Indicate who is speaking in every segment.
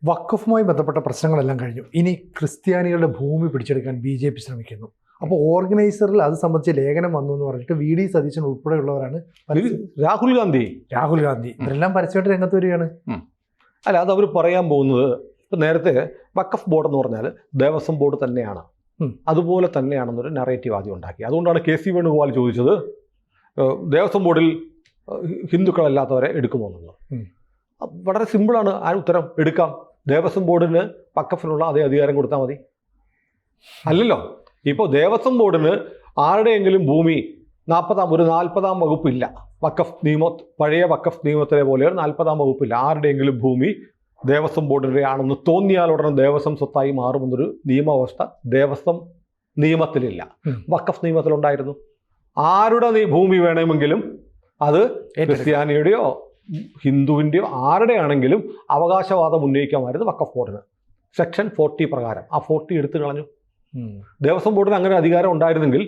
Speaker 1: വഖഫുമായി ബന്ധപ്പെട്ട പ്രശ്നങ്ങളെല്ലാം കഴിഞ്ഞു. ഇനി ക്രിസ്ത്യാനികളുടെ ഭൂമി പിടിച്ചെടുക്കാൻ BJP ശ്രമിക്കുന്നു. അപ്പോൾ ഓർഗനൈസറിൽ അത് സംബന്ധിച്ച് ലേഖനം വന്നു എന്ന് പറഞ്ഞിട്ട് VD സതീശൻ ഉൾപ്പെടെയുള്ളവരാണ്,
Speaker 2: രാഹുൽ ഗാന്ധി
Speaker 1: ഇവരെല്ലാം പരസ്യമായിട്ട് രംഗത്ത് വരികയാണ്.
Speaker 2: അല്ല, അത് അവർ പറയാൻ പോകുന്നത്, ഇപ്പം നേരത്തെ വഖഫ് ബോർഡ് എന്ന് പറഞ്ഞാൽ ദേവസ്വം ബോർഡ് തന്നെയാണ്, അതുപോലെ തന്നെയാണെന്നൊരു നറേറ്റീവ് ആദ്യം ഉണ്ടാക്കി. അതുകൊണ്ടാണ് KC വേണുഗോപാൽ ചോദിച്ചത് ദേവസ്വം ബോർഡിൽ ഹിന്ദുക്കളല്ലാത്തവരെ എടുക്കുമോ എന്നുള്ളത്. വളരെ സിമ്പിളാണ് ആ ഉത്തരം. എടുക്കാം. ദേവസ്വം ബോർഡിന് വഖഫിനുള്ള അതേ അധികാരം കൊടുത്താൽ മതി. അല്ലല്ലോ, ഇപ്പോൾ ദേവസ്വം ബോർഡിന് ആരുടെയെങ്കിലും ഭൂമി 40-ാം വകുപ്പില്ല. വഖഫ് പഴയ വഖഫ് നിയമത്തിലെ പോലെ 40-ാം വകുപ്പില്ല. ആരുടെയെങ്കിലും ഭൂമി ദേവസ്വം ബോർഡിൻ്റെ ആണെന്ന് തോന്നിയാൽ ഉടനെ ദേവസ്വം സ്വത്തായി മാറുമെന്നൊരു നിയമവ്യവസ്ഥ ദേവസ്വം നിയമത്തിലില്ല. വഖഫ് നിയമത്തിലുണ്ടായിരുന്നു. ആരുടെ ഭൂമി വേണമെങ്കിലും അത് ക്രിസ്ത്യാനിയുടെയോ ഹിന്ദുവിൻ്റെയോ ആരുടെയാണെങ്കിലും അവകാശവാദം ഉന്നയിക്കാമായിരുന്നു വഖഫ് ബോർഡിന്. സെക്ഷൻ 40 പ്രകാരം. ആ 40 എടുത്തു കളഞ്ഞു. ദേവസ്വം ബോർഡിന് അങ്ങനെ അധികാരം ഉണ്ടായിരുന്നെങ്കിൽ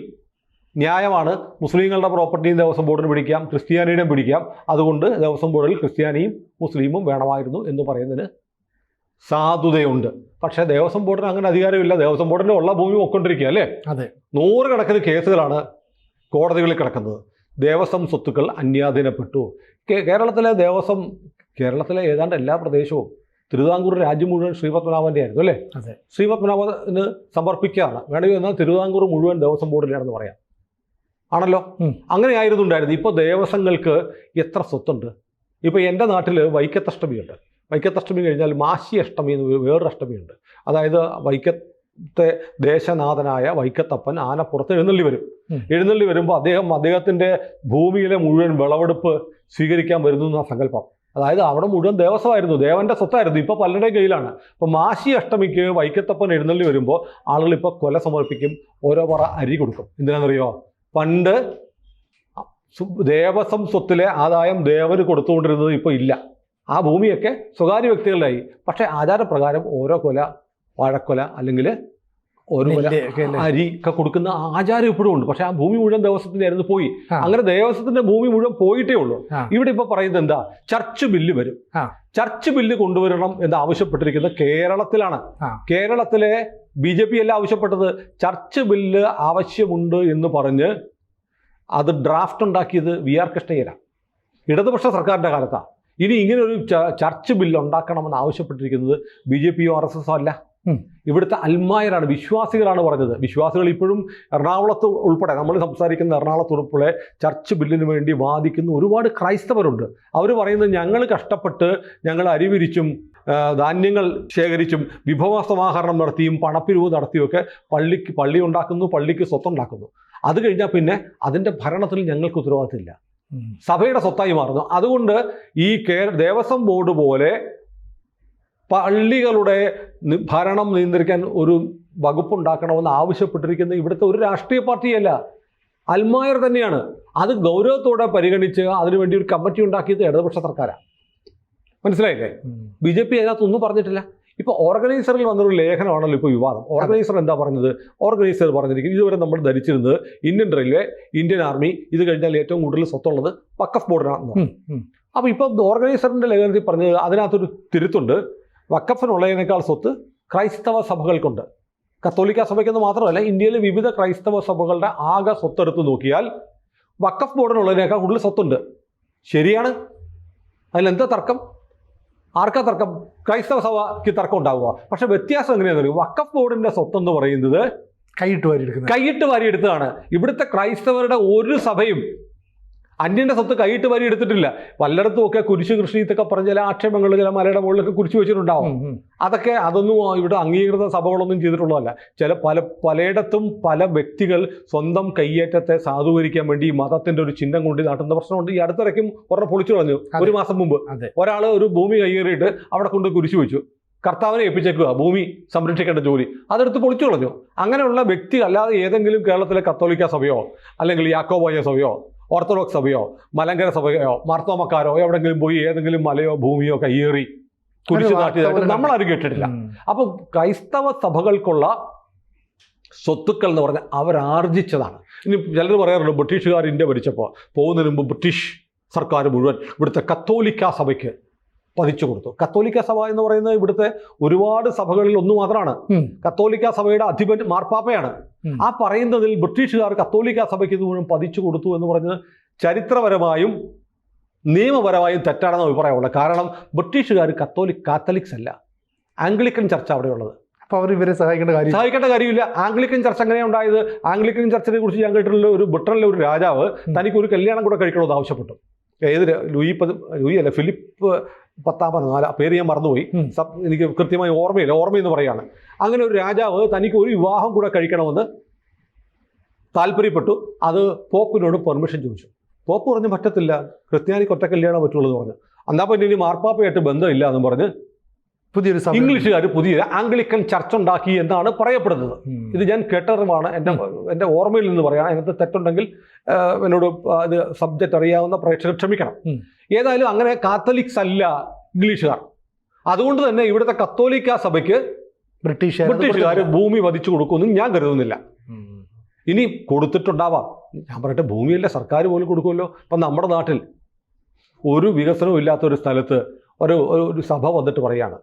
Speaker 2: ന്യായമാണ്, മുസ്ലിങ്ങളുടെ പ്രോപ്പർട്ടിയും ദേവസ്വം ബോർഡിന് പിടിക്കാം, ക്രിസ്ത്യാനിയുടെയും പിടിക്കാം. അതുകൊണ്ട് ദേവസ്വം ബോർഡിൽ ക്രിസ്ത്യാനിയും മുസ്ലിമും വേണമായിരുന്നു എന്ന് പറയുന്നതിന് സാധുതയുണ്ട്. പക്ഷേ ദേവസ്വം ബോർഡിന് അങ്ങനെ അധികാരമില്ല. ദേവസ്വം ബോർഡിൻ്റെ ഉള്ള ഭൂമി പൊക്കൊണ്ടിരിക്കുക അല്ലേ.
Speaker 1: അതെ,
Speaker 2: 100 കണക്കിന് കേസുകളാണ് കോടതികളിൽ കിടക്കുന്നത്. ദേവസ്വം സ്വത്തുക്കൾ അന്യാധീനപ്പെട്ടു. കേരളത്തിലെ ഏതാണ്ട് എല്ലാ പ്രദേശവും, തിരുവിതാംകൂർ രാജ്യം മുഴുവൻ ശ്രീപത്മനാഭൻ്റെ ആയിരുന്നു അല്ലേ.
Speaker 1: അതെ,
Speaker 2: ശ്രീപത്മനാഭന് സമർപ്പിക്കുകയാണ്. വേണമെങ്കിൽ എന്നാൽ തിരുവിതാംകൂർ മുഴുവൻ ദേവസ്വം ബോർഡിലാണെന്ന് പറയാം. ആണല്ലോ, അങ്ങനെ ആയിരുന്നു ഉണ്ടായിരുന്നു. ഇപ്പോൾ ദേവസ്വങ്ങൾക്ക് എത്ര സ്വത്തുണ്ട്. ഇപ്പോൾ എൻ്റെ നാട്ടിൽ വൈക്കത്തഷ്ടമിയുണ്ട്. വൈക്കത്തഷ്ടമി കഴിഞ്ഞാൽ മാശി അഷ്ടമി എന്ന് വേറൊരു അഷ്ടമിയുണ്ട്. അതായത് വൈക്കത്തെ ദേശനാഥനായ വൈക്കത്തപ്പൻ ആനപ്പുറത്ത് എഴുന്നള്ളി വരും. എഴുന്നള്ളി വരുമ്പോൾ അദ്ദേഹത്തിൻ്റെ ഭൂമിയിലെ മുഴുവൻ വിളവെടുപ്പ് സ്വീകരിക്കാൻ വരുന്നു എന്ന സങ്കല്പം. അതായത് അവിടെ മുഴുവൻ ദേവസ്വമായിരുന്നു, ദേവൻ്റെ സ്വത്തായിരുന്നു. ഇപ്പോൾ പലരുടെയും കയ്യിലാണ്. ഇപ്പോൾ മാശി അഷ്ടമിക്ക് വൈക്കത്തപ്പൻ എഴുന്നള്ളി വരുമ്പോൾ ആളുകൾ ഇപ്പോൾ കൊല സമർപ്പിക്കും, ഓരോ പറ അരി കൊടുക്കും. എന്തിനാണെന്നറിയോ? പണ്ട് ദേവസ്വം സ്വത്തിലെ ആദായം ദേവന് കൊടുത്തുകൊണ്ടിരുന്നത് ഇപ്പോൾ ഇല്ല. ആ ഭൂമിയൊക്കെ സ്വകാര്യ വ്യക്തികളിലായി. പക്ഷേ ആചാരപ്രകാരം ഓരോ കൊല വാഴക്കൊല അല്ലെങ്കിൽ ഓരോ കൊല അരി ഒക്കെ കൊടുക്കുന്ന ആചാരം ഇപ്പോഴും ഉണ്ട്. പക്ഷെ ആ ഭൂമി മുഴുവൻ ദേവസ്വത്തിൻ്റെ ആയിരുന്നു, പോയി. അങ്ങനെ ദേവസ്വത്തിന്റെ ഭൂമി മുഴുവൻ പോയിട്ടേ ഉള്ളൂ. ഇവിടെ ഇപ്പൊ പറയുന്നത് എന്താ? ചർച്ച് ബില്ല് വരും. ചർച്ച് ബില്ല് കൊണ്ടുവരണം എന്ന് ആവശ്യപ്പെട്ടിരിക്കുന്നത് കേരളത്തിലാണ്. കേരളത്തിലെ BJP അല്ല ആവശ്യപ്പെട്ടത്. ചർച്ച് ബില്ല് ആവശ്യമുണ്ട് എന്ന് പറഞ്ഞ് അത് ഡ്രാഫ്റ്റ് ഉണ്ടാക്കിയത് VR കൃഷ്ണയ്യരാണ്, ഇടതുപക്ഷ സർക്കാരിൻ്റെ കാലത്താണ്. ഇനി ഇങ്ങനെ ഒരു ചർച്ച് ബില്ല് ഉണ്ടാക്കണമെന്ന് ആവശ്യപ്പെട്ടിരിക്കുന്നത് BJPയോ RSSO അല്ല, ഇവിടുത്തെ അൽമായരാണ്, വിശ്വാസികളാണ് പറഞ്ഞത്. വിശ്വാസികൾ ഇപ്പോഴും എറണാകുളത്ത് ഉൾപ്പെടെ, നമ്മൾ സംസാരിക്കുന്ന എറണാകുളത്ത് ഉൾപ്പെടെ ചർച്ച് ബില്ലിന് വേണ്ടി വാദിക്കുന്ന ഒരുപാട് ക്രൈസ്തവരുണ്ട്. അവർ പറയുന്നത് ഞങ്ങൾ കഷ്ടപ്പെട്ട് ഞങ്ങൾ അരിവിരിച്ചും ധാന്യങ്ങൾ ശേഖരിച്ചും വിഭവ സമാഹരണം നടത്തിയും പണപ്പിരിവ് നടത്തിയൊക്കെ പള്ളി ഉണ്ടാക്കുന്നു, പള്ളിക്ക് സ്വത്തുണ്ടാക്കുന്നു. അത് കഴിഞ്ഞാൽ പിന്നെ അതിൻ്റെ ഭരണത്തിൽ ഞങ്ങൾക്ക് ഉത്തരവാദിത്തമില്ല, സഭയുടെ സ്വത്തായി മാറുന്നു. അതുകൊണ്ട് ഈ ദേവസ്വം ബോർഡ് പോലെ പള്ളികളുടെ ഭരണം നിയന്ത്രിക്കാൻ ഒരു വകുപ്പുണ്ടാക്കണമെന്ന് ആവശ്യപ്പെട്ടിരിക്കുന്നത് ഇവിടുത്തെ ഒരു രാഷ്ട്രീയ പാർട്ടിയല്ല, അൽമായർ തന്നെയാണ്. അത് ഗൗരവത്തോടെ പരിഗണിച്ച് അതിനുവേണ്ടി ഒരു കമ്മിറ്റി ഉണ്ടാക്കിയത് ഇടതുപക്ഷ സർക്കാരാണ്. മനസ്സിലായില്ലേ? BJP അതിനകത്തൊന്നും പറഞ്ഞിട്ടില്ല. ഇപ്പോൾ ഓർഗനൈസറിൽ വന്നൊരു ലേഖനമാണല്ലോ ഇപ്പോൾ വിവാദം. ഓർഗനൈസർ എന്താ പറഞ്ഞത്? ഓർഗനൈസർ പറഞ്ഞിരിക്കുന്നത്, ഇതുവരെ നമ്മൾ ധരിച്ചിരുന്നത് ഇന്ത്യൻ റെയിൽവേ, ഇന്ത്യൻ ആർമി, ഇത് കഴിഞ്ഞാൽ ഏറ്റവും കൂടുതൽ സ്വത്തുള്ളത് വഖഫ് ബോർഡിനാണെന്ന്. അപ്പോൾ ഇപ്പം ഓർഗനൈസറിൻ്റെ ലേഖനത്തിൽ പറഞ്ഞത് അതിനകത്തൊരു തിരുത്തുണ്ട്. വഖഫിനുള്ളതിനേക്കാൾ സ്വത്ത് ക്രൈസ്തവ സഭകൾക്കുണ്ട്. കത്തോലിക്ക സഭയ്ക്കെന്ന് മാത്രമല്ല, ഇന്ത്യയിലെ വിവിധ ക്രൈസ്തവ സഭകളുടെ ആകെ സ്വത്തെടുത്ത് നോക്കിയാൽ വഖഫ് ബോർഡിനുള്ളതിനേക്കാൾ കൂടുതൽ സ്വത്തുണ്ട്. ശരിയാണ്, അതിലെന്താ തർക്കം? ആർക്കാ തർക്കം? ക്രൈസ്തവ സഭയ്ക്ക് തർക്കം ഉണ്ടാവുക. പക്ഷെ വ്യത്യാസം എങ്ങനെയാണെന്ന് അറിയും? വഖഫ് ബോർഡിന്റെ സ്വത്തെന്ന് പറയുന്നത് കൈയിട്ട് വാരിയെടുത്തതാണ്. ഇവിടുത്തെ ക്രൈസ്തവരുടെ ഒരു സഭയും അന്യൻ്റെ സ്വത്ത് കൈയിട്ട് വാരി എടുത്തിട്ടില്ല. പലയിടത്തും ഒക്കെ കുരിശ് കൃഷ്ണീത്തൊക്കെ പറഞ്ഞ ചില ആക്ഷേപങ്ങൾ ചില മലയുടെ മുകളിലൊക്കെ കുരിശ് വെച്ചിട്ടുണ്ടാവും. അതൊന്നും ഇവിടെ അംഗീകൃത സഭകളൊന്നും ചെയ്തിട്ടുള്ളതല്ല. പലയിടത്തും പല വ്യക്തികൾ സ്വന്തം കയ്യേറ്റത്തെ സാധൂകരിക്കാൻ വേണ്ടി ഈ മതത്തിന്റെ ഒരു ചിഹ്നം കൊണ്ട് നാട്ടുന്ന പ്രശ്നമുണ്ട്. ഈ അടുത്തിടയ്ക്കും ഒരെണ്ണം പൊളിച്ചു കളഞ്ഞു. ഒരു മാസം മുമ്പ് ഒരാൾ ഒരു ഭൂമി കയ്യേറിയിട്ട് അവിടെ കൊണ്ട് കുരിശ് വെച്ചു. കർത്താവിനെ ഏൽപ്പിച്ചേക്കുക ഭൂമി സംരക്ഷിക്കേണ്ട ജോലി, അതെടുത്ത് പൊളിച്ചു കളഞ്ഞു. അങ്ങനെയുള്ള വ്യക്തി അല്ലാതെ ഏതെങ്കിലും കേരളത്തിലെ കത്തോലിക്ക സഭയോ അല്ലെങ്കിൽ യാക്കോബായ സഭയോ ഓർത്തഡോക്സ് സഭയോ മലങ്കര സഭയോ മാർത്തോമക്കാരോ എവിടെങ്കിലും പോയി ഏതെങ്കിലും മലയോ ഭൂമിയോ കയ്യേറി കുരിശ് നാട്ടിയതായിട്ട് നമ്മളാരും കേട്ടിട്ടില്ല. അപ്പം ക്രൈസ്തവ സഭകൾക്കുള്ള സ്വത്തുക്കൾ എന്ന് പറഞ്ഞാൽ അവരാർജിച്ചതാണ്. ഇനി ചിലർ പറയാറുണ്ട് ബ്രിട്ടീഷുകാർ ഇന്ത്യ ഭരിച്ചപ്പോൾ പോകുന്നതിന് മുമ്പ് ബ്രിട്ടീഷ് സർക്കാർ മുഴുവൻ ഇവിടുത്തെ കത്തോലിക്ക സഭയ്ക്ക് പതിച്ചു കൊടുത്തു. കത്തോലിക്ക സഭ എന്ന് പറയുന്നത് ഇവിടുത്തെ ഒരുപാട് സഭകളിൽ ഒന്ന് മാത്രമാണ്. കത്തോലിക്ക സഭയുടെ അധിപൻ മാർപ്പാപ്പയാണ്. ആ പറയുന്നതിൽ ബ്രിട്ടീഷുകാർ കത്തോലിക്ക സഭയ്ക്ക് ഇത് മുഴുവൻ പതിച്ചു കൊടുത്തു എന്ന് പറഞ്ഞത് ചരിത്രപരമായും നിയമപരമായും തെറ്റാണെന്ന് അഭിപ്രായമുള്ളത്. കാരണം ബ്രിട്ടീഷുകാർ കാത്തലിക്സ് അല്ല, ആംഗ്ലിക്കൻ ചർച്ച അവിടെയുള്ളത്.
Speaker 1: അപ്പോൾ അവർ ഇവരെ സഹായിക്കേണ്ട കാര്യമില്ല.
Speaker 2: ആംഗ്ലിക്കൻ ചർച്ച എങ്ങനെയാണ് ഉണ്ടായത്? ആംഗ്ലിക്കൻ ചർച്ചിനെ കുറിച്ച് ഞാൻ കേട്ടിട്ടുള്ള ഒരു ബ്രിട്ടനിലെ ഒരു രാജാവ് തനിക്ക് ഒരു കല്യാണം കൂടെ കഴിക്കണമെന്ന് ആവശ്യപ്പെട്ടു. ഫിലിപ്പ് 10 പേര് ഞാൻ മറന്നുപോയി, എനിക്ക് കൃത്യമായി ഓർമ്മയെന്ന് പറയാണ്. അങ്ങനെ ഒരു രാജാവ് തനിക്ക് ഒരു വിവാഹം കൂടെ കഴിക്കണമെന്ന് താല്പര്യപ്പെട്ടു. അത് പോപ്പിനോട് പെർമിഷൻ ചോദിച്ചു. പോപ്പ് പറഞ്ഞു പറ്റത്തില്ല, ക്രിസ്ത്യാനിക്ക് ഒറ്റ കല്യാണം പറ്റുള്ളൂ എന്ന് പറഞ്ഞു. എന്നാൽ പിന്നെ ഇനി മാർപ്പാപ്പയായിട്ട് ബന്ധമില്ല എന്നും പറഞ്ഞ് ഇംഗ്ലീഷുകാർ പുതിയൊരു ആംഗ്ലിക്കൻ ചർച്ച ഉണ്ടാക്കി എന്നാണ് പറയപ്പെടുന്നത്. ഇത് ഞാൻ കേട്ടതുമാണ്, എൻ്റെ ഓർമ്മയിൽ നിന്ന് പറയാം. അതിനകത്ത് തെറ്റുണ്ടെങ്കിൽ എന്നോട് അത് സബ്ജക്റ്റ് അറിയാവുന്ന പ്രേക്ഷകർ ക്ഷമിക്കണം. ഏതായാലും അങ്ങനെ കാത്തലിക്സ് അല്ല ഇംഗ്ലീഷുകാർ. അതുകൊണ്ട് തന്നെ ഇവിടുത്തെ കത്തോലിക്ക സഭയ്ക്ക് ബ്രിട്ടീഷുകാർ ഭൂമി വധിച്ചു കൊടുക്കുമെന്നും ഞാൻ കരുതുന്നില്ല. ഇനി കൊടുത്തിട്ടുണ്ടാവാം. ഞാൻ പറയട്ടെ, ഭൂമിയല്ല സർക്കാർ പോലും കൊടുക്കുമല്ലോ. ഇപ്പം നമ്മുടെ നാട്ടിൽ ഒരു വികസനവും ഇല്ലാത്തൊരു സ്ഥലത്ത് ഒരു സഭ വന്നിട്ട് പറയാണ്,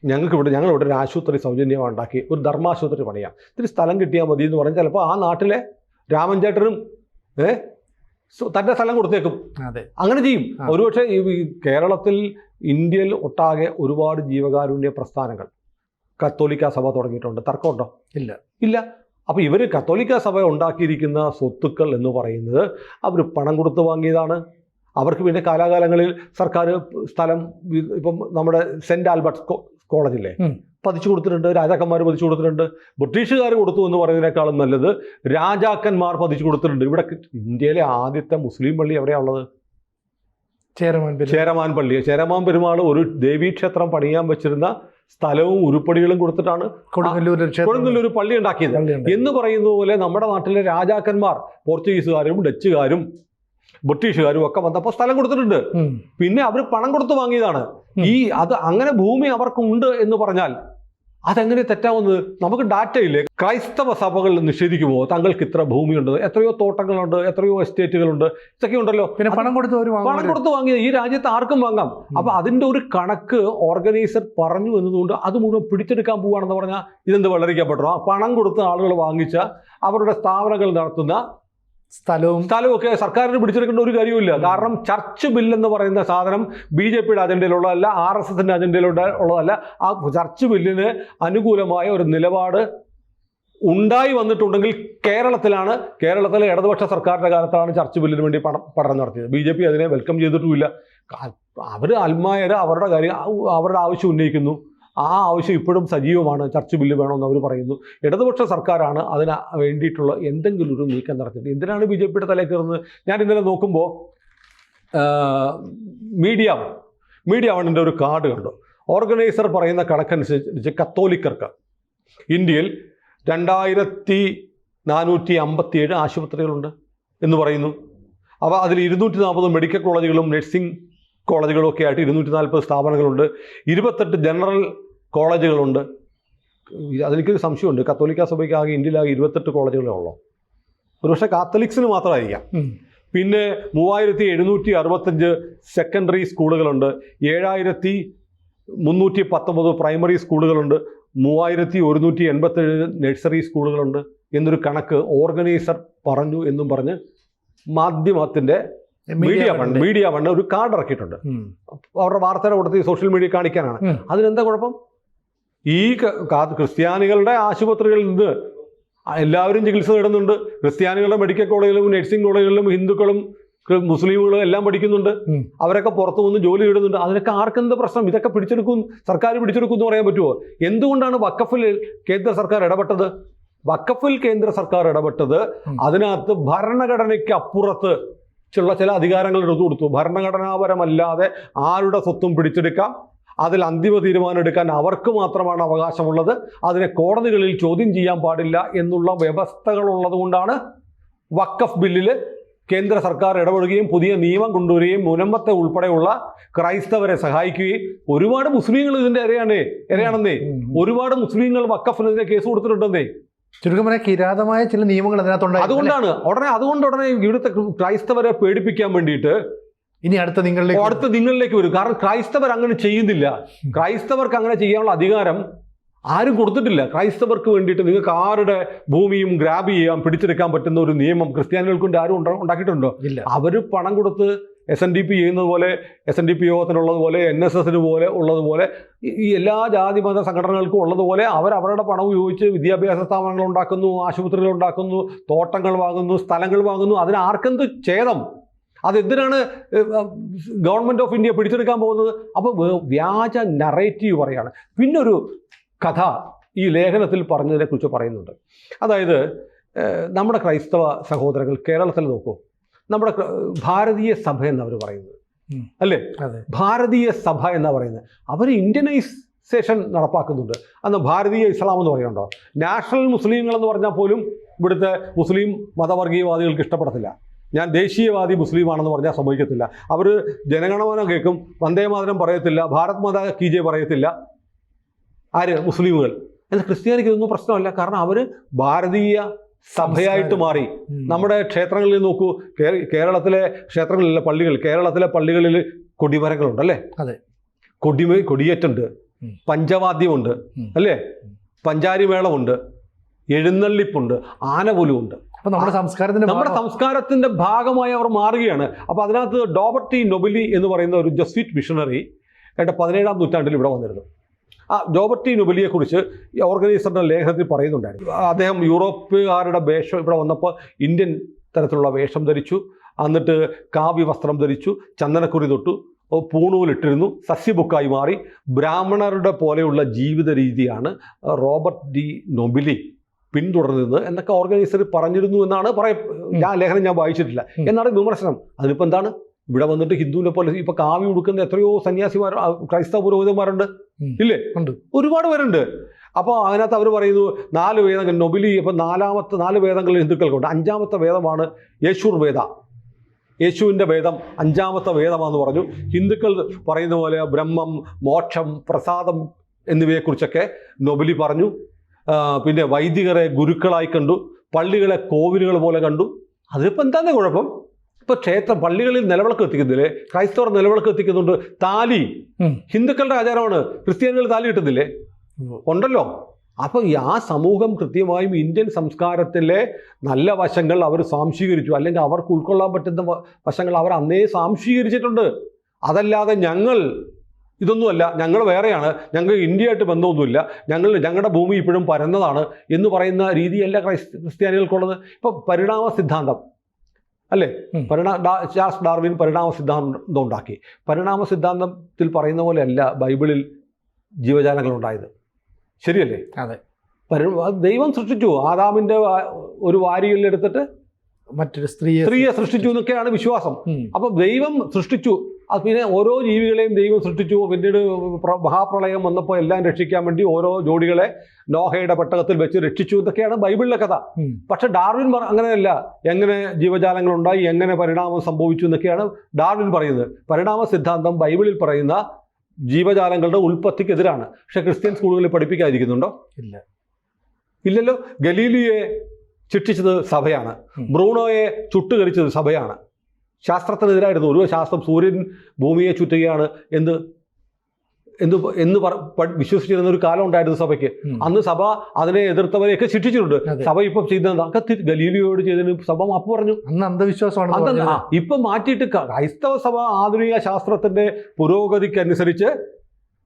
Speaker 2: ഞങ്ങളിവിടെ ഒരു ആശുപത്രി സൗജന്യമായി ഉണ്ടാക്കി ഒരു ധർമാശുപത്രി പണിയാം, ഇത്തിരി സ്ഥലം കിട്ടിയാൽ മതി എന്ന് പറഞ്ഞാൽ ചിലപ്പോൾ ആ നാട്ടിലെ രാമൻ ചേട്ടനും തൻ്റെ സ്ഥലം കൊടുത്തേക്കും. അങ്ങനെ ചെയ്യും. ഒരുപക്ഷെ ഈ കേരളത്തിൽ, ഇന്ത്യയിൽ ഒട്ടാകെ ഒരുപാട് ജീവകാരുണ്യ പ്രസ്ഥാനങ്ങൾ കത്തോലിക്ക സഭ തുടങ്ങിയിട്ടുണ്ട്. തർക്കമുണ്ടോ? ഇല്ല. അപ്പോൾ ഇവർ കത്തോലിക്ക സഭ ഉണ്ടാക്കിയിരിക്കുന്ന സ്വത്തുക്കൾ എന്ന് പറയുന്നത് അവർ പണം കൊടുത്ത് വാങ്ങിയതാണ്. അവർക്ക് പിന്നെ കാലാകാലങ്ങളിൽ സർക്കാർ സ്ഥലം, ഇപ്പം നമ്മുടെ സെൻറ്റ് ആൽബർട്ട്സ് കോളേജില്ലേ, പതിച്ചു കൊടുത്തിട്ടുണ്ട്. രാജാക്കന്മാർ പതിച്ചു കൊടുത്തിട്ടുണ്ട്. ബ്രിട്ടീഷുകാർ കൊടുത്തു എന്ന് പറയുന്നതിനേക്കാളും നല്ലത് രാജാക്കന്മാർ പതിച്ചു കൊടുത്തിട്ടുണ്ട്. ഇവിടെ ഇന്ത്യയിലെ ആദ്യത്തെ മുസ്ലിം പള്ളി എവിടെയാണ് ഉള്ളത്? ചേരമാൻ പള്ളി. ചേരമാൻ പെരുമാൾ ഒരു ദേവീക്ഷേത്രം പണിയാൻ വെച്ചിരുന്ന സ്ഥലവും ഉരുപ്പടികളും കൊടുത്തിട്ടാണ് കൊടുങ്ങല്ലൂർ പള്ളി ഉണ്ടാക്കിയത്. എന്ന് പറയുന്നത് പോലെ നമ്മുടെ നാട്ടിലെ രാജാക്കന്മാർ, പോർച്ചുഗീസുകാരും ഡച്ചുകാരും ബ്രിട്ടീഷുകാരും ഒക്കെ വന്നപ്പോൾ സ്ഥലം കൊടുത്തിട്ടുണ്ട്. പിന്നെ അവർ പണം കൊടുത്ത് വാങ്ങിയതാണ്. അത് അങ്ങനെ ഭൂമി അവർക്കുണ്ട് എന്ന് പറഞ്ഞാൽ അതെങ്ങനെ തെറ്റാവുന്നത്? നമുക്ക് ഡാറ്റ ഇല്ലേ? ക്രൈസ്തവ സഭകൾ നിഷേധിക്കുമോ തങ്ങൾക്ക് ഇത്ര ഭൂമിയുണ്ട്, എത്രയോ തോട്ടങ്ങളുണ്ട്, എത്രയോ എസ്റ്റേറ്റുകളുണ്ട്, ഇതൊക്കെ ഉണ്ടല്ലോ.
Speaker 1: പിന്നെ പണം കൊടുത്ത്
Speaker 2: വാങ്ങിയത് ഈ രാജ്യത്ത് ആർക്കും വാങ്ങാം. അപ്പൊ അതിന്റെ ഒരു കണക്ക് ഓർഗനൈസർ പറഞ്ഞു എന്നതുകൊണ്ട് അത് മുഴുവൻ പിടിച്ചെടുക്കാൻ പോവുകയാണെന്ന് പറഞ്ഞാൽ ഇതെന്ത് വളരെക്കപ്പെട്ടോ? ആ പണം കൊടുത്ത ആളുകൾ വാങ്ങിച്ച അവരുടെ സ്ഥാപനങ്ങൾ നടത്തുന്ന സ്ഥലമൊക്കെ സർക്കാരിന് പിടിച്ചെടുക്കേണ്ട ഒരു കാര്യമില്ല. കാരണം ചർച്ച് ബിൽ എന്ന് പറയുന്ന സാധനം BJPയുടെ അജണ്ടയിലുള്ളതല്ല, RSSന്റെ അജണ്ടയിലുള്ളതല്ല. ആ ചർച്ച് ബില്ലിന് അനുകൂലമായ ഒരു നിലപാട് ഉണ്ടായി വന്നിട്ടുണ്ടെങ്കിൽ കേരളത്തിലെ ഇടതുപക്ഷ സർക്കാരിൻ്റെ കാലത്താണ് ചർച്ച് ബില്ലിന് വേണ്ടി പഠനം നടത്തിയത്. BJP അതിനെ വെൽക്കം ചെയ്തിട്ടുമില്ല. അവർ അൽമായർ അവരുടെ കാര്യം, അവരുടെ ആവശ്യം ഉന്നയിക്കുന്നു. ആ ആവശ്യം ഇപ്പോഴും സജീവമാണ്. ചർച്ച് ബില്ല് വേണമെന്ന് അവർ പറയുന്നു. ഇടതുപക്ഷ സർക്കാരാണ് അതിന് വേണ്ടിയിട്ടുള്ള എന്തെങ്കിലും ഒരു നീക്കം നടത്തിയത്. എന്തിനാണ് BJPയുടെ തലയിൽ കയറുന്നത്? ഞാൻ ഇന്നലെ നോക്കുമ്പോൾ മീഡിയ വണ്ണിൻ്റെ ഒരു കാർഡ് കണ്ടു. ഓർഗനൈസർ പറയുന്ന കണക്കനുസരിച്ച് കത്തോലിക്കർക്ക് ഇന്ത്യയിൽ 2457 ആശുപത്രികളുണ്ട് എന്ന് പറയുന്നു. അപ്പോൾ അതിൽ 240 മെഡിക്കൽ കോളേജുകളും നഴ്സിംഗ് കോളേജുകളും ഒക്കെ ആയിട്ട് 240 സ്ഥാപനങ്ങളുണ്ട്. 28 ജനറൽ കോളേജുകളുണ്ട്. അതെനിക്കൊരു സംശയമുണ്ട്, കത്തോലിക്ക സഭയ്ക്ക് ആകെ ഇന്ത്യയിലാകെ 28 കോളേജുകളേ ഉള്ളൂ. ഒരുപക്ഷെ കാത്തലിക്സിന് മാത്രമായിരിക്കാം. പിന്നെ 3765 സെക്കൻഡറി സ്കൂളുകളുണ്ട്. 7319 പ്രൈമറി സ്കൂളുകളുണ്ട്. 3187 നഴ്സറി സ്കൂളുകളുണ്ട് എന്നൊരു കണക്ക് ഓർഗനൈസർ പറഞ്ഞു എന്നും പറഞ്ഞ് മാധ്യമത്തിൻ്റെ മീഡിയ വണ്ണ് ഒരു കാർഡ് ഇറക്കിയിട്ടുണ്ട്. അവരുടെ വാർത്തയുടെ കൊടുത്ത് സോഷ്യൽ മീഡിയ കാണിക്കാനാണ്. അതിനെന്താ കുഴപ്പം? ഈ ക്രിസ്ത്യാനികളുടെ ആശുപത്രികളിൽ നിന്ന് എല്ലാവരും ചികിത്സ നേടുന്നുണ്ട്. ക്രിസ്ത്യാനികളുടെ മെഡിക്കൽ കോളേജുകളിലും നഴ്സിംഗ് കോളേജുകളിലും ഹിന്ദുക്കളും മുസ്ലിമുകളും എല്ലാം പഠിക്കുന്നുണ്ട്. അവരൊക്കെ പുറത്തു നിന്ന് ജോലി നേടുന്നുണ്ട്. അതിനൊക്കെ ആർക്കെന്ത് പ്രശ്നം? ഇതൊക്കെ സർക്കാർ പിടിച്ചെടുക്കും എന്ന് പറയാൻ പറ്റുമോ? എന്തുകൊണ്ടാണ് വഖഫിൽ കേന്ദ്ര സർക്കാർ ഇടപെട്ടത്? കേന്ദ്ര സർക്കാർ ഇടപെട്ടത് അതിനകത്ത് ഭരണഘടനയ്ക്ക് അപ്പുറത്ത് ചില അധികാരങ്ങൾ എടുത്തു കൊടുത്തു. ഭരണഘടനാപരമല്ലാതെ ആരുടെ സ്വത്തും പിടിച്ചെടുക്കാം, അതിൽ അന്തിമ തീരുമാനം എടുക്കാൻ അവർക്ക് മാത്രമാണ് അവകാശമുള്ളത്, അതിനെ കോടതികളിൽ ചോദ്യം ചെയ്യാൻ പാടില്ല എന്നുള്ള വ്യവസ്ഥകളുള്ളത് കൊണ്ടാണ് വഖഫ് ബില്ലിൽ കേന്ദ്ര സർക്കാർ ഇടപെടുകയും പുതിയ നിയമം കൊണ്ടുവരികയും മുനമ്പത്തെ ഉൾപ്പെടെയുള്ള ക്രൈസ്തവരെ സഹായിക്കുകയും ഒരുപാട് മുസ്ലിങ്ങൾ ഇതിൻ്റെ ഇരയാണെന്നേ. ഒരുപാട് മുസ്ലിങ്ങൾ വഖഫിനെതിരെ കേസ് കൊടുത്തിട്ടുണ്ടെന്നേ.
Speaker 1: ചുരുക്കം പറഞ്ഞാൽ കിരാതമായ ചില നിയമങ്ങൾ അതിനകത്തുണ്ട്.
Speaker 2: അതുകൊണ്ടാണ് ഉടനെ ഇവിടുത്തെ ക്രൈസ്തവരെ പേടിപ്പിക്കാൻ വേണ്ടിയിട്ട്
Speaker 1: ഇനി അടുത്ത നിങ്ങളിലേക്ക്
Speaker 2: വരും. കാരണം ക്രൈസ്തവർ അങ്ങനെ ചെയ്യുന്നില്ല. ക്രൈസ്തവർക്ക് അങ്ങനെ ചെയ്യാനുള്ള അധികാരം ആരും കൊടുത്തിട്ടില്ല. ക്രൈസ്തവർക്ക് വേണ്ടിയിട്ട് നിങ്ങൾക്ക് ആരുടെ ഭൂമിയും ഗ്രാബ് ചെയ്യാൻ പിടിച്ചെടുക്കാൻ പറ്റുന്ന ഒരു നിയമം ക്രിസ്ത്യാനികൾക്ക് കൊണ്ട് ആരും ഉണ്ടാക്കിയിട്ടുണ്ടോ?
Speaker 1: ഇല്ല.
Speaker 2: അവർ പണം കൊടുത്ത് SNDP ചെയ്യുന്നത് പോലെ, SNDP യോഗത്തിനുള്ളതുപോലെ, NSS പോലെ ഉള്ളതുപോലെ, ഈ എല്ലാ ജാതി മത സംഘടനകൾക്കും ഉള്ളതുപോലെ അവരുടെ പണം ഉപയോഗിച്ച് വിദ്യാഭ്യാസ സ്ഥാപനങ്ങൾ ഉണ്ടാക്കുന്നു, ആശുപത്രികൾ ഉണ്ടാക്കുന്നു, തോട്ടങ്ങൾ വാങ്ങുന്നു, സ്ഥലങ്ങൾ വാങ്ങുന്നു. അതിന് ആർക്കെന്ത് ഛേദം? അതെന്തിനാണ് ഗവൺമെൻറ് ഓഫ് ഇന്ത്യ പിടിച്ചെടുക്കാൻ പോകുന്നത്? അപ്പോൾ വ്യാജ നറേറ്റീവ് പറയാണ്. പിന്നൊരു കഥ ഈ ലേഖനത്തിൽ പറഞ്ഞതിനെക്കുറിച്ച് പറയുന്നുണ്ട്. അതായത് നമ്മുടെ ക്രൈസ്തവ സഹോദരങ്ങൾ കേരളത്തിൽ നോക്കൂ, നമ്മുടെ ഭാരതീയ സഭ എന്നവർ പറയുന്നത് അല്ലേ? ഭാരതീയ സഭ എന്നാ പറയുന്നത്. അവർ ഇന്ത്യനൈസേഷൻ നടപ്പാക്കുന്നുണ്ട്. അന്ന് ഭാരതീയ ഇസ്ലാം എന്ന് പറയുന്നുണ്ടോ? നാഷണൽ മുസ്ലിങ്ങൾ എന്ന് പറഞ്ഞാൽ പോലും ഇവിടുത്തെ മുസ്ലിം മതവർഗീയവാദികൾക്ക് ഇഷ്ടപ്പെടത്തില്ല. ഞാൻ ദേശീയവാദി മുസ്ലിമാണെന്ന് പറഞ്ഞാൽ സമ്മതിക്കത്തില്ല. അവർ ജനഗണമന കേൾക്കും, വന്ദേമാതരം പറയത്തില്ല, ഭാരത് മാതാ കീ ജയ് പറയത്തില്ല. ആര്? മുസ്ലിമുകൾ. എന്നാൽ ക്രിസ്ത്യാനിക്ക് ഇതൊന്നും പ്രശ്നമല്ല. കാരണം അവർ ഭാരതീയ സഭയായിട്ട് മാറി. നമ്മുടെ ക്ഷേത്രങ്ങളിൽ നോക്കൂ, കേരളത്തിലെ ക്ഷേത്രങ്ങളിലെ പള്ളികൾ, കേരളത്തിലെ പള്ളികളിൽ കൊടിമരങ്ങളുണ്ടല്ലേ?
Speaker 1: അതെ.
Speaker 2: കൊടിയേറ്റുണ്ട്, പഞ്ചവാദ്യമുണ്ട് അല്ലേ, പഞ്ചാരിമേളമുണ്ട്, എഴുന്നള്ളിപ്പുണ്ട്, ആനപോലുമുണ്ട്.
Speaker 1: നമ്മുടെ
Speaker 2: സംസ്കാരത്തിന്റെ ഭാഗമായി അവർ മാറുകയാണ്. അപ്പോൾ അതിനകത്ത് ഡോബർട്ട് ടി നൊബിലി എന്ന് പറയുന്ന ഒരു ജസ്വിറ്റ് മിഷണറി 17-ാം നൂറ്റാണ്ടിൽ ഇവിടെ വന്നിരുന്നു. ആ റോബർട്ട് ടി നൊബിലിയെക്കുറിച്ച് ഈ ഓർഗനൈസറുടെ ലേഖനത്തിൽ പറയുന്നുണ്ടായിരുന്നു. അദ്ദേഹം യൂറോപ്പുകാരുടെ വേഷം ഇവിടെ വന്നപ്പോൾ ഇന്ത്യൻ തരത്തിലുള്ള വേഷം ധരിച്ചു, എന്നിട്ട് കാവ്യ വസ്ത്രം ധരിച്ചു, ചന്ദനക്കുറി തൊട്ടു, പൂണൂലിട്ടിരുന്നു, സസ്യബുക്കായി മാറി. ബ്രാഹ്മണരുടെ പോലെയുള്ള ജീവിത രീതിയാണ് റോബർട്ട് ടി നൊബിലി പിന്തുടർന്നത് എന്നൊക്കെ ഓർഗനൈസർ പറഞ്ഞിരുന്നു എന്നാണ് ലേഖനം ഞാൻ വായിച്ചിട്ടില്ല എന്നാണ് വിമർശനം. അതിനിപ്പോൾ എന്താണ്? ഇവിടെ വന്നിട്ട് ഹിന്ദുവിനെ പോലെ ഇപ്പൊ കാവ്യ ഉടുക്കുന്ന എത്രയോ സന്യാസിമാർ, ക്രൈസ്തവ പുരോഹിതന്മാരുണ്ട് ഇല്ലേ? ഒരുപാട് പേരുണ്ട്. അപ്പോൾ അതിനകത്ത് അവർ പറയുന്നു 4 വേദങ്ങൾ നൊബിലി. ഇപ്പം 4 വേദങ്ങൾ ഹിന്ദുക്കൾക്കുണ്ട്. 5-ാമത്തെ വേദമാണ് യേശുർവേദ. യേശുവിൻ്റെ വേദം 5-ാമത്തെ വേദമാണെന്ന് പറഞ്ഞു. ഹിന്ദുക്കൾ പറയുന്ന പോലെ ബ്രഹ്മം, മോക്ഷം, പ്രസാദം എന്നിവയെക്കുറിച്ചൊക്കെ നൊബിലി പറഞ്ഞു. പിന്നെ വൈദികരെ ഗുരുക്കളായി കണ്ടു, പള്ളികളെ കോവിലുകൾ പോലെ കണ്ടു. അതിപ്പോൾ എന്താണ് കുഴപ്പം? ഇപ്പോൾ പള്ളികളിൽ നിലവിളക്ക് എത്തിക്കുന്നില്ലേ? ക്രൈസ്തവർ നിലവിളക്ക് എത്തിക്കുന്നുണ്ട്. താലി ഹിന്ദുക്കളുടെ ആചാരമാണ്. ക്രിസ്ത്യാനികൾ താലി കിട്ടുന്നില്ലേ? ഉണ്ടല്ലോ. അപ്പോൾ ആ സമൂഹം കൃത്യമായും ഇന്ത്യൻ സംസ്കാരത്തിലെ നല്ല വശങ്ങൾ അവർ സ്വാംശീകരിച്ചു, അല്ലെങ്കിൽ അവർക്ക് ഉൾക്കൊള്ളാൻ പറ്റുന്ന വശങ്ങൾ അവർ അന്നേ സ്വാംശീകരിച്ചിട്ടുണ്ട്. അതല്ലാതെ ഇതൊന്നുമല്ല, ഞങ്ങൾ വേറെയാണ്, ഞങ്ങൾ ഇന്ത്യയായിട്ട് ബന്ധമൊന്നുമില്ല, ഞങ്ങളുടെ ഭൂമി ഇപ്പോഴും പരന്നതാണ് എന്ന് പറയുന്ന രീതിയല്ല ക്രിസ്ത്യാനികൾക്കുള്ളത്. ഇപ്പോൾ പരിണാമ സിദ്ധാന്തം അല്ലേ? ചാൾസ് ഡാർവിൻ പരിണാമ സിദ്ധാന്തം ഉണ്ടാക്കി. പരിണാമ സിദ്ധാന്തത്തിൽ പറയുന്ന പോലെയല്ല ബൈബിളിൽ ജീവജാലങ്ങൾ ഉണ്ടായത്. ശരിയല്ലേ?
Speaker 1: അതെ.
Speaker 2: ദൈവം സൃഷ്ടിച്ചു. ആദാമിൻ്റെ ഒരു വാരിയെടുത്തിട്ട്
Speaker 1: മറ്റൊരു സ്ത്രീയെ
Speaker 2: സൃഷ്ടിച്ചു എന്നൊക്കെയാണ് വിശ്വാസം. അപ്പം ദൈവം സൃഷ്ടിച്ചു. പിന്നെ ഓരോ ജീവികളെയും ദൈവം സൃഷ്ടിച്ചു. പിന്നീട് മഹാപ്രളയം വന്നപ്പോൾ എല്ലാം രക്ഷിക്കാൻ വേണ്ടി ഓരോ ജോഡികളെ നോഹയുടെ പെട്ടകത്തിൽ വെച്ച് രക്ഷിച്ചു. ഇതൊക്കെയാണ് ബൈബിളിലെ കഥ. പക്ഷെ ഡാർവിൻ അങ്ങനെയല്ല. എങ്ങനെ ജീവജാലങ്ങൾ ഉണ്ടായി, എങ്ങനെ പരിണാമം സംഭവിച്ചു എന്നൊക്കെയാണ് ഡാർവിൻ പറയുന്നത്. പരിണാമ സിദ്ധാന്തം ബൈബിളിൽ പറയുന്ന ജീവജാലങ്ങളുടെ ഉൽപ്പത്തിക്കെതിരാണ്. പക്ഷെ ക്രിസ്ത്യൻ സ്കൂളുകളിൽ പഠിപ്പിക്കാതിരിക്കുന്നുണ്ടോ? ഇല്ലല്ലോ. ഗലീലിയെ ശിക്ഷിച്ചത് സഭയാണ്. ബ്രൂണോയെ ചുട്ടുകരിച്ചത് സഭയാണ്. ശാസ്ത്രത്തിനെതിരായിരുന്നു. ഒരു ശാസ്ത്രം സൂര്യൻ ഭൂമിയെ ചുറ്റുകയാണ് എന്ന് വിശ്വസിച്ചിരുന്ന ഒരു കാലം ഉണ്ടായിരുന്നു സഭയ്ക്ക്. അന്ന് സഭ അതിനെ എതിർത്തവരെയൊക്കെ ശിക്ഷിച്ചിട്ടുണ്ട്. സഭ ഇപ്പം ചെയ്യുന്നത് ഗലീലിയോട് ചെയ്തതിന് സഭ മാപ്പ് പറഞ്ഞു.
Speaker 1: അന്ന് അന്ധവിശ്വാസമാണ്.
Speaker 2: ഇപ്പം മാറ്റിയിട്ട് ക്രൈസ്തവ സഭ ആധുനിക ശാസ്ത്രത്തിന്റെ പുരോഗതിക്കനുസരിച്ച്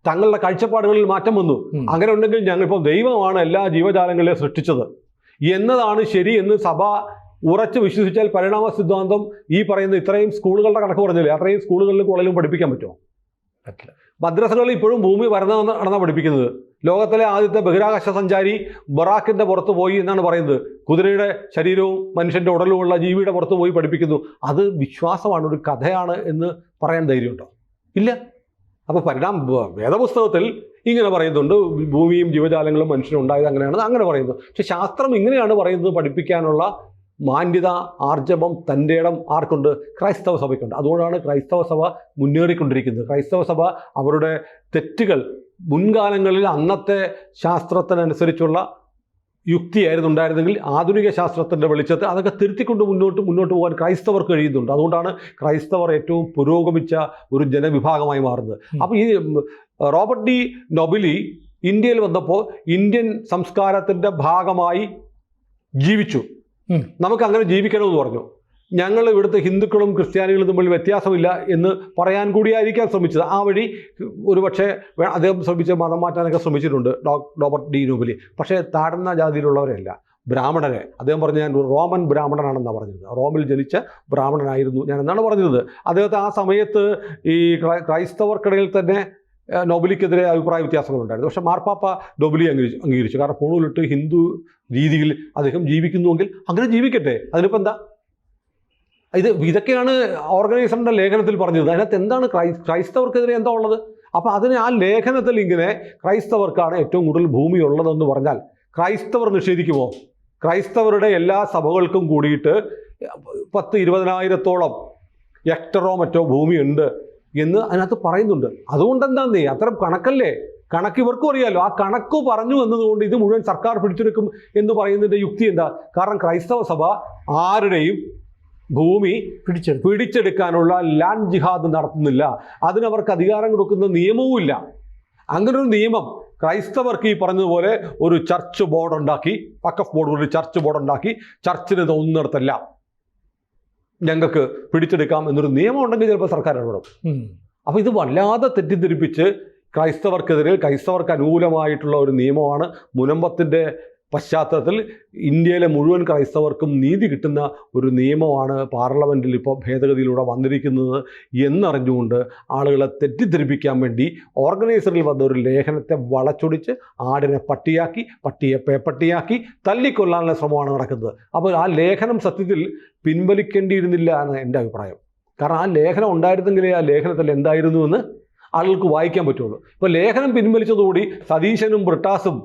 Speaker 2: തങ്ങളുടെ കാഴ്ചപ്പാടുകളിൽ മാറ്റം വന്നു. അങ്ങനെ ഉണ്ടെങ്കിൽ ഞങ്ങളിപ്പോൾ ദൈവമാണ് എല്ലാ ജീവജാലങ്ങളെയും സൃഷ്ടിച്ചത് എന്നതാണ് ശരി എന്ന് സഭ ഉറച്ച് വിശ്വസിച്ചാൽ പരിണാമ സിദ്ധാന്തം ഈ പറയുന്ന ഇത്രയും സ്കൂളുകളുടെ കണക്ക് പറഞ്ഞില്ലേ, അത്രയും സ്കൂളുകളിലും കോളേജിലും പഠിപ്പിക്കാൻ പറ്റുമോ?
Speaker 1: പറ്റില്ല.
Speaker 2: മദ്രസകളിൽ ഇപ്പോഴും ഭൂമി പരന്നതാണ് പഠിപ്പിക്കുന്നത്. ലോകത്തിലെ ആദ്യത്തെ ബഹിരാകാശ സഞ്ചാരി ബറാക്കിന്റെ പുറത്ത് പോയി എന്നാണ് പറയുന്നത്. കുതിരയുടെ ശരീരവും മനുഷ്യന്റെ ഉടലുമുള്ള ജീവിയുടെ പുറത്ത് പോയി പഠിപ്പിക്കുന്നു. അത് വിശ്വാസമാണ്, ഒരു കഥയാണ് എന്ന് പറയാൻ ധൈര്യമുണ്ടോ? ഇല്ല. അപ്പോൾ വേദപുസ്തകത്തിൽ ഇങ്ങനെ പറയുന്നുണ്ട്, ഭൂമിയും ജീവജാലങ്ങളും മനുഷ്യനും ഉണ്ടായത് അങ്ങനെയാണ്, അങ്ങനെ പറയുന്നു. പക്ഷെ ശാസ്ത്രം ഇങ്ങനെയാണ് പറയുന്നത്. പഠിപ്പിക്കാനുള്ള മാന്യത, ആർജവം, തൻ്റെ ഇടം ആർക്കുണ്ട്? ക്രൈസ്തവ സഭയ്ക്കുണ്ട്. അതുകൊണ്ടാണ് ക്രൈസ്തവ സഭ മുന്നേറിക്കൊണ്ടിരിക്കുന്നത്. ക്രൈസ്തവ സഭ അവരുടെ തെറ്റുകൾ മുൻകാലങ്ങളിൽ അന്നത്തെ ശാസ്ത്രത്തിനനുസരിച്ചുള്ള യുക്തിയായിരുന്നു ഉണ്ടായിരുന്നെങ്കിൽ ആധുനിക ശാസ്ത്രത്തിൻ്റെ വെളിച്ചത്തിൽ അതൊക്കെ തിരുത്തിക്കൊണ്ട് മുന്നോട്ട് പോകാൻ ക്രൈസ്തവർക്ക് കഴിയുന്നുണ്ട്. അതുകൊണ്ടാണ് ക്രൈസ്തവർ ഏറ്റവും പുരോഗമിച്ച ഒരു ജനവിഭാഗമായി മാറുന്നത്. അപ്പോൾ ഈ റോബർട്ട് ഡി നൊബിലി ഇന്ത്യയിൽ വന്നപ്പോൾ ഇന്ത്യൻ സംസ്കാരത്തിൻ്റെ ഭാഗമായി ജീവിച്ചു. നമുക്ക് അങ്ങനെ ജീവിക്കണമെന്ന് പറഞ്ഞു. ഞങ്ങൾ ഇവിടുത്തെ ഹിന്ദുക്കളും ക്രിസ്ത്യാനികളും തമ്മിൽ വ്യത്യാസമില്ല എന്ന് പറയാൻ കൂടിയായിരിക്കാൻ ശ്രമിച്ചത്. ആ വഴി ഒരുപക്ഷെ അദ്ദേഹം ശ്രമിച്ച് മതം മാറ്റാനൊക്കെ ശ്രമിച്ചിട്ടുണ്ട് റോബർട്ട് ഡി നൊബിലി. പക്ഷേ താഴ്ന്ന ജാതിയിലുള്ളവരല്ല, ബ്രാഹ്മണരെ. അദ്ദേഹം പറഞ്ഞു ഞാൻ റോമൻ ബ്രാഹ്മണനാണെന്നാണ് പറഞ്ഞിരുന്നത്. റോമിൽ ജനിച്ച ബ്രാഹ്മണനായിരുന്നു ഞാൻ എന്നാണ് പറഞ്ഞിരുന്നത്. അദ്ദേഹത്തെ ആ സമയത്ത് ഈ ക്രൈസ്തവർക്കിടയിൽ തന്നെ നൊബിലിക്കെതിരെ അഭിപ്രായ വ്യത്യാസങ്ങളുണ്ടായിരുന്നു. പക്ഷേ മാർപ്പാപ്പ നൊബിലി അംഗീകരിച്ചു. കാരണം കൂടുതലിട്ട് ഹിന്ദു രീതിയിൽ അദ്ദേഹം ജീവിക്കുന്നുവെങ്കിൽ അങ്ങനെ ജീവിക്കട്ടെ, അതിനിപ്പോൾ എന്താ. ഇതൊക്കെയാണ് ഓർഗനൈസറിൻ്റെ ലേഖനത്തിൽ പറഞ്ഞത്. അതിനകത്ത് എന്താണ് ക്രൈസ്തവർക്കെതിരെ എന്താ ഉള്ളത്? അപ്പോൾ അതിന് ആ ലേഖനത്തിൽ ഇങ്ങനെ ക്രൈസ്തവർക്കാണ് ഏറ്റവും കൂടുതൽ ഭൂമി ഉള്ളതെന്ന് പറഞ്ഞാൽ ക്രൈസ്തവർ നിഷേധിക്കുമോ? ക്രൈസ്തവരുടെ എല്ലാ സഭകൾക്കും കൂടിയിട്ട് 10-20,000-ഓളം ഹെക്ടറോ മറ്റോ ഭൂമിയുണ്ട് എന്ന് അതിനകത്ത് പറയുന്നുണ്ട്. അതുകൊണ്ട് എന്താന്നേ അത്തരം കണക്കല്ലേ, കണക്ക് ഇവർക്കും അറിയാമല്ലോ. ആ കണക്ക് പറഞ്ഞു എന്നതുകൊണ്ട് ഇത് മുഴുവൻ സർക്കാർ പിടിച്ചെടുക്കും എന്ന് പറയുന്നതിൻ്റെ യുക്തി എന്താ? കാരണം ക്രൈസ്തവ സഭ ആരുടെയും ഭൂമി പിടിച്ചെടുക്കാനുള്ള ലാൻഡ് ജിഹാദ് നടത്തുന്നില്ല. അതിനവർക്ക് അധികാരം കൊടുക്കുന്ന നിയമവുമില്ല. അങ്ങനൊരു നിയമം ക്രൈസ്തവർക്ക് ഈ പറഞ്ഞതുപോലെ ഒരു ചർച്ച് ബോർഡ് ഉണ്ടാക്കി, വഖഫ് ബോർഡ് ഒരു ചർച്ച് ബോർഡ് ഉണ്ടാക്കി ചർച്ചിന് തോന്നുന്നിടത്തല്ല ഞങ്ങൾക്ക് പിടിച്ചെടുക്കാം എന്നൊരു നിയമം ഉണ്ടെങ്കിൽ ചിലപ്പോൾ സർക്കാർ ഇടപെടും. അപ്പോൾ ഇത് വല്ലാതെ തെറ്റിദ്ധരിപ്പിച്ച് ക്രൈസ്തവർക്ക് അനുകൂലമായിട്ടുള്ള ഒരു നിയമമാണ് മുനമ്പത്തിൻ്റെ പശ്ചാത്തലത്തിൽ ഇന്ത്യയിലെ മുഴുവൻ ക്രൈസ്തവർക്കും നീതി കിട്ടുന്ന ഒരു നിയമമാണ് പാർലമെൻറ്റിൽ ഇപ്പോൾ ഭേദഗതിയിലൂടെ വന്നിരിക്കുന്നത് എന്നറിഞ്ഞുകൊണ്ട് ആളുകളെ തെറ്റിദ്ധരിപ്പിക്കാൻ വേണ്ടി ഓർഗനൈസറിൽ വന്ന ഒരു ലേഖനത്തെ വളച്ചൊടിച്ച് ആടിനെ പട്ടിയാക്കി, പട്ടിയെ പേപ്പട്ടിയാക്കി തല്ലിക്കൊല്ലാനുള്ള ശ്രമമാണ് നടക്കുന്നത്. അപ്പോൾ ആ ലേഖനം സത്യത്തിൽ പിൻവലിക്കേണ്ടിയിരുന്നില്ല എന്ന് എൻ്റെ അഭിപ്രായം. കാരണം ആ ലേഖനം ഉണ്ടായിരുന്നെങ്കിലേ ആ ലേഖനത്തിൽ എന്തായിരുന്നുവെന്ന് ആളുകൾക്ക് വായിക്കാൻ പറ്റുള്ളൂ. ഇപ്പോൾ ലേഖനം പിൻവലിച്ചതോടുകൂടി സതീശനും ബ്രിട്ടാസും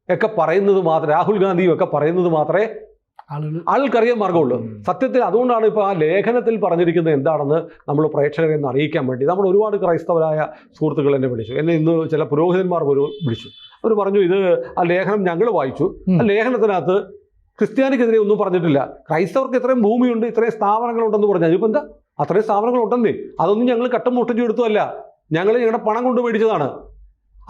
Speaker 2: ഒക്കെ പറയുന്നത് മാത്രമേ, രാഹുൽ ഗാന്ധിയും ഒക്കെ പറയുന്നത് മാത്രമേ ആൾക്കറിയാൻ മാർഗമുള്ളൂ. സത്യത്തിൽ അതുകൊണ്ടാണ് ഇപ്പോൾ ആ ലേഖനത്തിൽ പറഞ്ഞിരിക്കുന്നത് എന്താണെന്ന് നമ്മൾ പ്രേക്ഷകരെ ഒന്ന് അറിയിക്കാൻ വേണ്ടി നമ്മൾ ഒരുപാട് ക്രൈസ്തവരായ സുഹൃത്തുക്കൾ എന്നെ വിളിച്ചു. എന്നെ ഇന്ന് ചില പുരോഹിതന്മാർ വിളിച്ചു. അവർ പറഞ്ഞു ഇത് ആ ലേഖനം ഞങ്ങൾ വായിച്ചു, ആ ലേഖനത്തിനകത്ത് ക്രിസ്ത്യാനിക്കെതിരെ ഒന്നും പറഞ്ഞിട്ടില്ല. ക്രൈസ്തവർക്ക് ഇത്രയും ഭൂമിയുണ്ട്, ഇത്രയും സ്ഥാപനങ്ങളുണ്ടെന്ന് പറഞ്ഞു. അതിപ്പോൾ എന്താ അത്രയും സ്ഥാപനങ്ങളുണ്ടെന്നേ? അതൊന്നും ഞങ്ങൾ കട്ടം മുട്ടിച്ചു എടുത്തതല്ല, ഞങ്ങളുടെ പണം കൊണ്ട് മേടിച്ചതാണ്.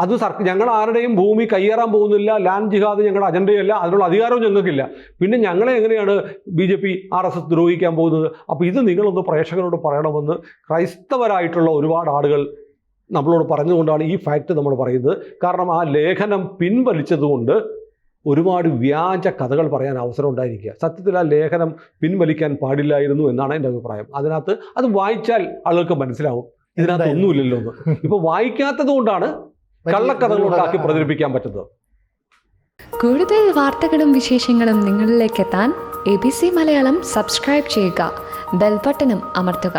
Speaker 2: അത് ഞങ്ങൾ ആരുടെയും ഭൂമി കയ്യേറാൻ പോകുന്നില്ല, ലാൻഡ് ജിഹാദ് ഞങ്ങളുടെ അജണ്ടയല്ല, അതിനുള്ള അധികാരവും ഞങ്ങൾക്കില്ല. പിന്നെ ഞങ്ങളെ എങ്ങനെയാണ് BJP RSS ദ്രോഹിക്കാൻ പോകുന്നത്? അപ്പോൾ ഇത് നിങ്ങളൊന്ന് പ്രേക്ഷകരോട് പറയണമെന്ന് ക്രൈസ്തവരായിട്ടുള്ള ഒരുപാട് ആളുകൾ നമ്മളോട് പറഞ്ഞുകൊണ്ടാണ് ഈ ഫാക്റ്റ് നമ്മൾ പറയുന്നത്. കാരണം ആ ലേഖനം പിൻവലിച്ചതുകൊണ്ട് ഒരുപാട് വ്യാജ കഥകൾ പറയാൻ അവസരം ഉണ്ടായിരിക്കുക. സത്യത്തിൽ ആ ലേഖനം പിൻവലിക്കാൻ പാടില്ലായിരുന്നു എന്നാണ് എൻ്റെ അഭിപ്രായം. അതിനകത്ത് അത് വായിച്ചാൽ ആളുകൾക്ക് മനസ്സിലാവും ഇതിനകത്ത് ഒന്നുമില്ലല്ലോ എന്ന്. ഇപ്പോൾ വായിക്കാത്തത് കൊണ്ടാണ് കള്ളക്കഥകൾ ഉണ്ടാക്കി പ്രചരിപ്പിക്കാൻ പറ്റുന്നത്.
Speaker 3: കൂടുതൽ വാർത്തകളും വിശേഷങ്ങളും നിങ്ങളിലേക്ക് എത്താൻ ABC മലയാളം സബ്സ്ക്രൈബ് ചെയ്യുക, ബെൽ ബട്ടണും അമർത്തുക.